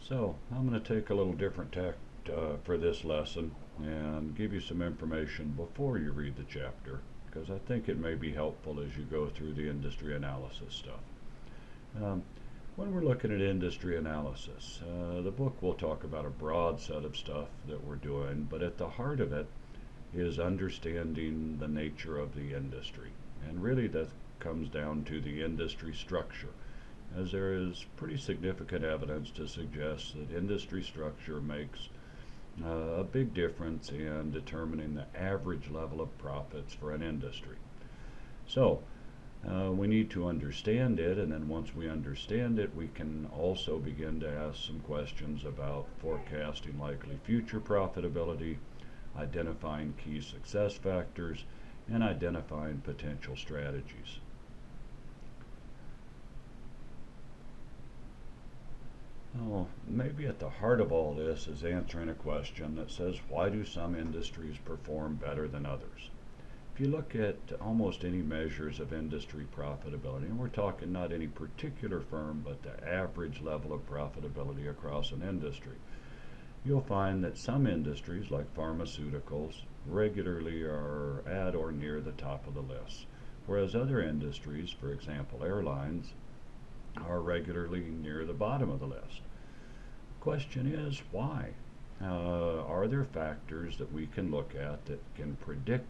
So I'm going to take a little different tack for this lesson and give you some information before you read the chapter, because I think it may be helpful as you go through the industry analysis stuff. Um, when we're looking at industry analysis, the book will talk about a broad set of stuff that we're doing, but at the heart of it is understanding the nature of the industry. And really that comes down to the industry structure, as there is pretty significant evidence to suggest that industry structure makes a big difference in determining the average level of profits for an industry. So we need to understand it, and then once we understand it, we can also begin to ask some questions about forecasting likely future profitability, identifying key success factors, and identifying potential strategies. Oh, maybe at the heart of all this is answering a question that says, why do some industries perform better than others? If you look at almost any measures of industry profitability, and we're talking not any particular firm, but the average level of profitability across an industry, you'll find that some industries, like pharmaceuticals, regularly are at or near the top of the list, whereas other industries, for example airlines, are regularly near the bottom of the list. Question is, why? Are there factors that we can look at that can predict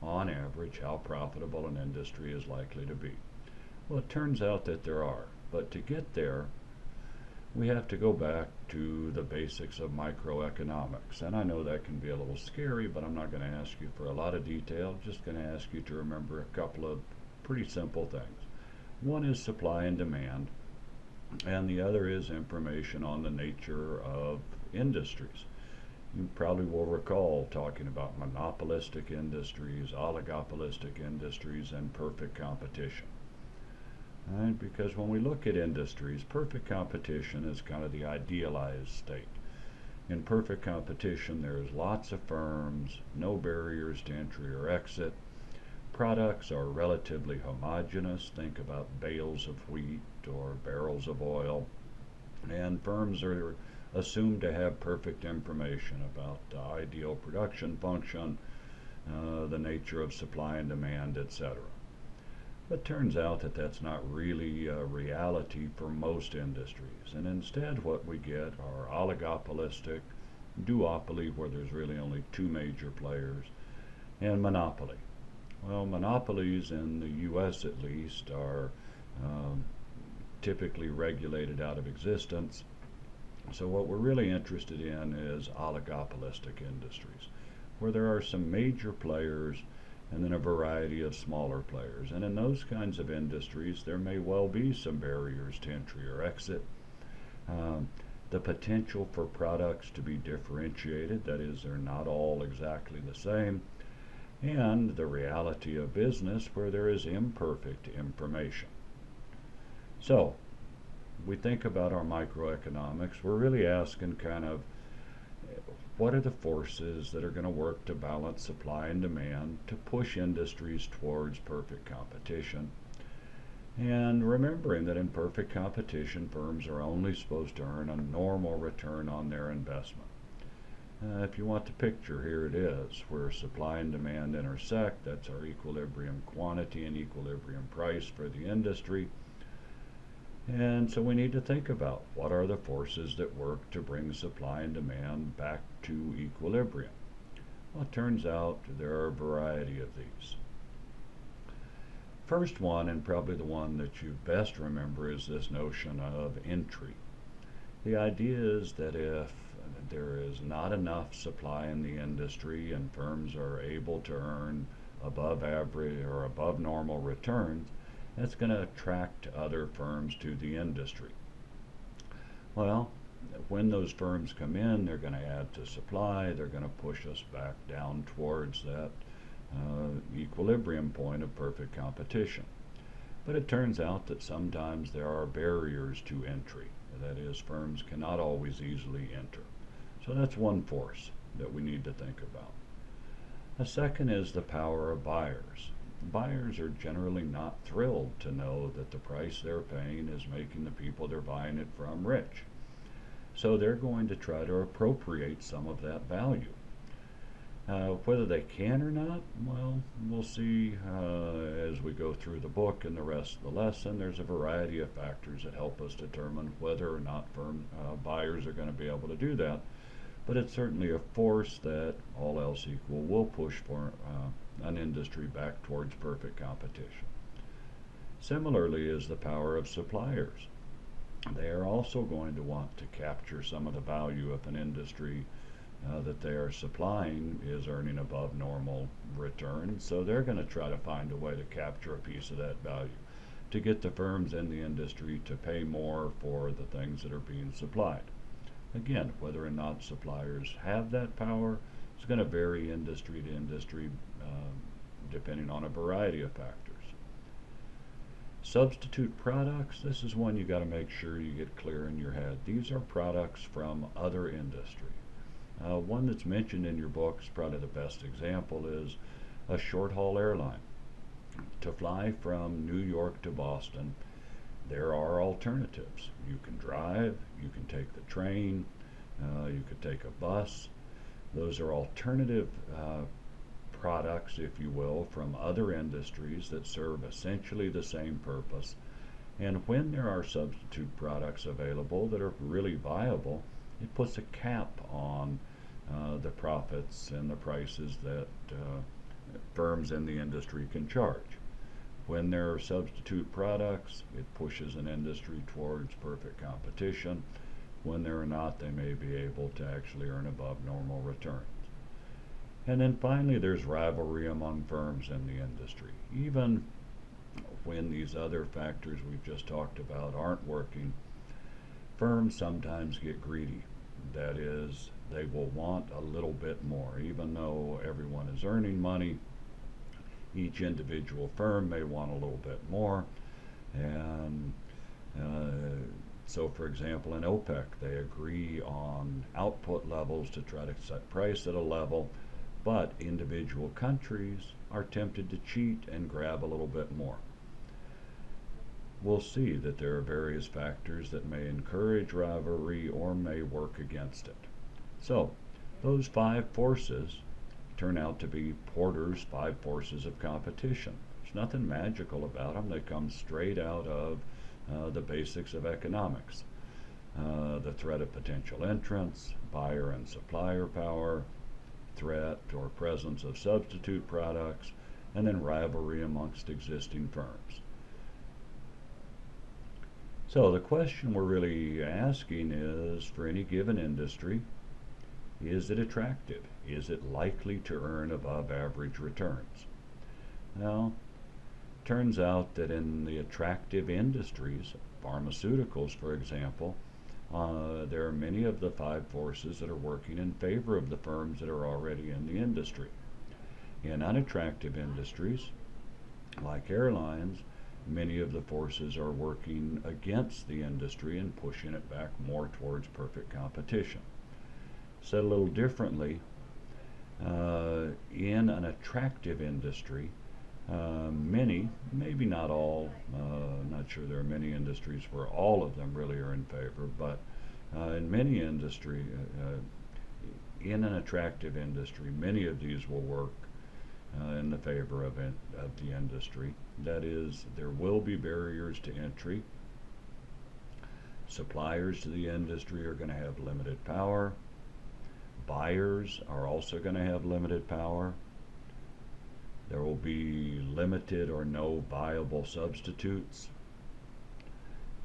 on average how profitable an industry is likely to be? Well, it turns out that there are, but to get there we have to go back to the basics of microeconomics. And I know that can be a little scary, but I'm not going to ask you for a lot of detail. I'm just going to ask you to remember a couple of pretty simple things. One is supply and demand, and the other is information on the nature of industries. You probably will recall talking about monopolistic industries, oligopolistic industries, and perfect competition. Right? Because when we look at industries, perfect competition is kind of the idealized state. In perfect competition, there's lots of firms, no barriers to entry or exit. Products are relatively homogeneous. Think about bales of wheat or barrels of oil. And firms are assumed to have perfect information about the ideal production function, the nature of supply and demand, etc. But turns out that that's not really a reality for most industries. And instead what we get are oligopolistic, duopoly, where there's really only two major players, and monopoly. Well, monopolies in the U.S. at least are typically regulated out of existence. So what we're really interested in is oligopolistic industries, where there are some major players and then a variety of smaller players. And in those kinds of industries, there may well be some barriers to entry or exit. The potential for products to be differentiated, that is, they're not all exactly the same, and the reality of business where there is imperfect information. So, we think about our microeconomics, we're really asking kind of what are the forces that are going to work to balance supply and demand to push industries towards perfect competition. And remembering that in perfect competition, firms are only supposed to earn a normal return on their investment. If you want the picture, here it is, where supply and demand intersect. That's our equilibrium quantity and equilibrium price for the industry. And so we need to think about what are the forces that work to bring supply and demand back to equilibrium. Well, it turns out there are a variety of these. First one, and probably the one that you best remember, is this notion of entry. The idea is that if there is not enough supply in the industry and firms are able to earn above average or above normal returns, that's going to attract other firms to the industry. Well, when those firms come in, they're going to add to supply, they're going to push us back down towards that equilibrium point of perfect competition. But it turns out that sometimes there are barriers to entry. That is, firms cannot always easily enter. So that's one force that we need to think about. A second is the power of buyers. Buyers are generally not thrilled to know that the price they're paying is making the people they're buying it from rich. So they're going to try to appropriate some of that value. Whether they can or not, well, we'll see as we go through the book and the rest of the lesson. There's a variety of factors that help us determine whether or not buyers are going to be able to do that. But it's certainly a force that, all else equal, will push for an industry back towards perfect competition. Similarly is the power of suppliers. They are also going to want to capture some of the value if an industry that they are supplying is earning above normal returns. So they're going to try to find a way to capture a piece of that value to get the firms in the industry to pay more for the things that are being supplied. Again, whether or not suppliers have that power is going to vary industry to industry depending on a variety of factors. Substitute products, this is one you got to make sure you get clear in your head. These are products from other industry. One that's mentioned in your books, probably the best example, is a short haul airline. To fly from New York to Boston, there are alternatives. You can drive, you can take the train, you could take a bus. Those are alternative products, if you will, from other industries that serve essentially the same purpose. And when there are substitute products available that are really viable, it puts a cap on the profits and the prices that firms in the industry can charge. When there are substitute products, it pushes an industry towards perfect competition. When there are not, they may be able to actually earn above normal returns. And then finally, there's rivalry among firms in the industry. Even when these other factors we've just talked about aren't working, firms sometimes get greedy. That is, they will want a little bit more. Even though everyone is earning money, each individual firm may want a little bit more. And so, for example, in OPEC, they agree on output levels to try to set price at a level, but individual countries are tempted to cheat and grab a little bit more. We'll see that there are various factors that may encourage rivalry or may work against it. So, those 5 forces turn out to be Porter's 5 forces of competition. There's nothing magical about them. They come straight out of the basics of economics. The threat of potential entrants, buyer and supplier power, threat or presence of substitute products, and then rivalry amongst existing firms. So the question we're really asking is, for any given industry, is it attractive? Is it likely to earn above average returns? Now, turns out that in the attractive industries, pharmaceuticals for example, there are many of the 5 forces that are working in favor of the firms that are already in the industry. In unattractive industries, like airlines, many of the forces are working against the industry and pushing it back more towards perfect competition. Said a little differently, in an attractive industry, many, maybe not all, not sure there are many industries where all of them really are in favor, but in many industry, in an attractive industry, many of these will work in the favor of the industry. That is, there will be barriers to entry. Suppliers to the industry are going to have limited power. Buyers are also going to have limited power. There will be limited or no viable substitutes.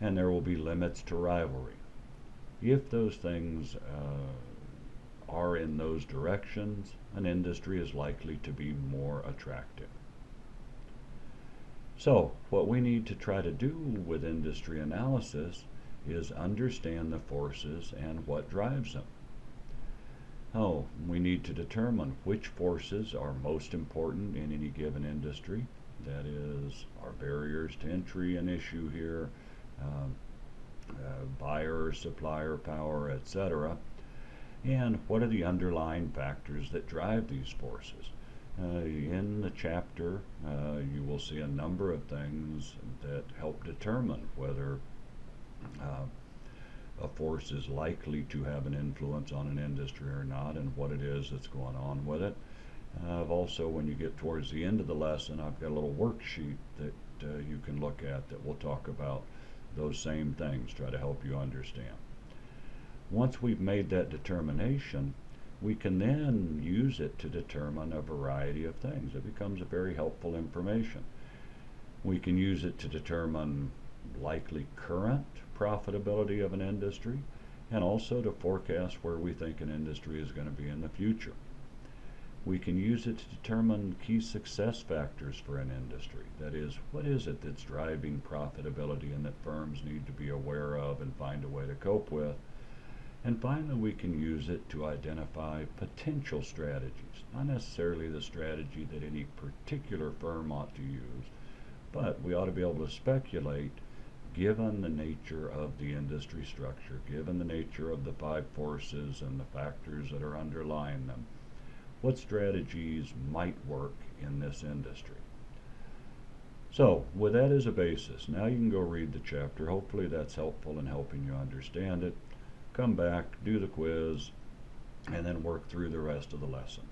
And there will be limits to rivalry. If those things are in those directions, an industry is likely to be more attractive. So, what we need to try to do with industry analysis is understand the forces and what drives them. Oh, we need to determine which forces are most important in any given industry. That is, are barriers to entry an issue here, buyer, supplier power, etc. And what are the underlying factors that drive these forces? In the chapter, you will see a number of things that help determine whether a force is likely to have an influence on an industry or not, and what it is that's going on with it. I've also, when you get towards the end of the lesson, I've got a little worksheet that you can look at that will talk about those same things, try to help you understand. Once we've made that determination, we can then use it to determine a variety of things. It becomes a very helpful information. We can use it to determine likely current profitability of an industry, and also to forecast where we think an industry is going to be in the future. We can use it to determine key success factors for an industry. That is, what is it that's driving profitability and that firms need to be aware of and find a way to cope with. And finally, we can use it to identify potential strategies, not necessarily the strategy that any particular firm ought to use, but we ought to be able to speculate, given the nature of the industry structure, given the nature of the five forces and the factors that are underlying them, what strategies might work in this industry. So, with that as a basis, now you can go read the chapter. Hopefully that's helpful in helping you understand it. Come back, do the quiz, and then work through the rest of the lesson.